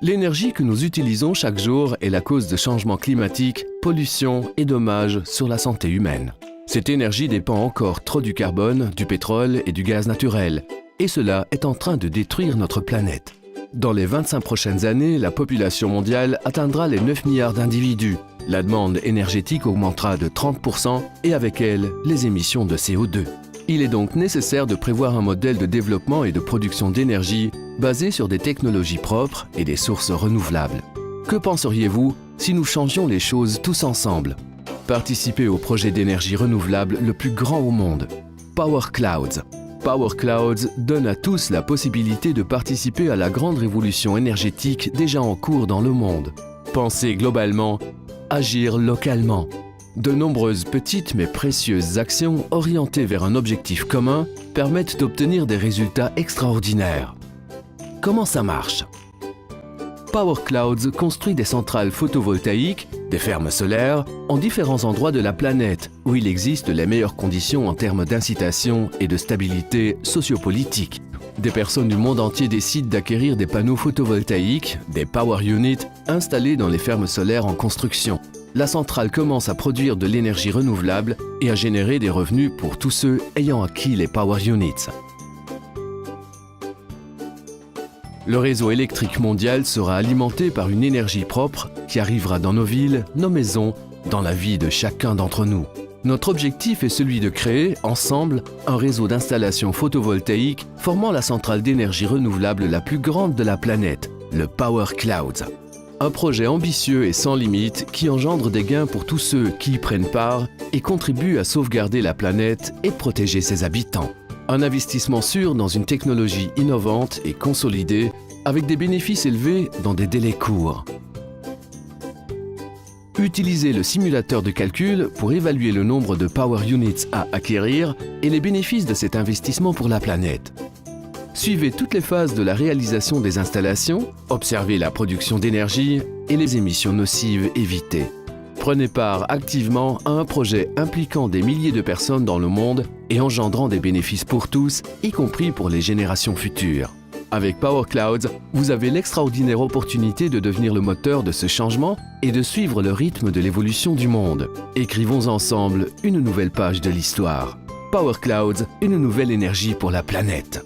L'énergie que nous utilisons chaque jour est la cause de changements climatiques, pollution et dommages sur la santé humaine. Cette énergie dépend encore trop du carbone, du pétrole et du gaz naturel, et cela est en train de détruire notre planète. Dans les 25 prochaines années, la population mondiale atteindra les 9 milliards d'individus. La demande énergétique augmentera de 30% et avec elle, les émissions de CO2. Il est donc nécessaire de prévoir un modèle de développement et de production d'énergie basé sur des technologies propres et des sources renouvelables. Que penseriez-vous si nous changions les choses tous ensemble? Participez au projet d'énergie renouvelable le plus grand au monde, Power Clouds. Power Clouds donne à tous la possibilité de participer à la grande révolution énergétique déjà en cours dans le monde. Pensez globalement, agir localement. De nombreuses petites mais précieuses actions orientées vers un objectif commun permettent d'obtenir des résultats extraordinaires. Comment ça marche? Power Clouds construit des centrales photovoltaïques, des fermes solaires, en différents endroits de la planète où il existe les meilleures conditions en termes d'incitation et de stabilité sociopolitique. Des personnes du monde entier décident d'acquérir des panneaux photovoltaïques, des Power Units, installés dans les fermes solaires en construction. La centrale commence à produire de l'énergie renouvelable et à générer des revenus pour tous ceux ayant acquis les Power Units. Le réseau électrique mondial sera alimenté par une énergie propre qui arrivera dans nos villes, nos maisons, dans la vie de chacun d'entre nous. Notre objectif est celui de créer, ensemble, un réseau d'installations photovoltaïques formant la centrale d'énergie renouvelable la plus grande de la planète, le Power Clouds. Un projet ambitieux et sans limite qui engendre des gains pour tous ceux qui y prennent part et contribuent à sauvegarder la planète et protéger ses habitants. Un investissement sûr dans une technologie innovante et consolidée avec des bénéfices élevés dans des délais courts. Utilisez le simulateur de calcul pour évaluer le nombre de Power Units à acquérir et les bénéfices de cet investissement pour la planète. Suivez toutes les phases de la réalisation des installations, observez la production d'énergie et les émissions nocives évitées. Prenez part activement à un projet impliquant des milliers de personnes dans le monde et engendrant des bénéfices pour tous, y compris pour les générations futures. Avec Power Clouds, vous avez l'extraordinaire opportunité de devenir le moteur de ce changement et de suivre le rythme de l'évolution du monde. Écrivons ensemble une nouvelle page de l'histoire. Power Clouds, une nouvelle énergie pour la planète.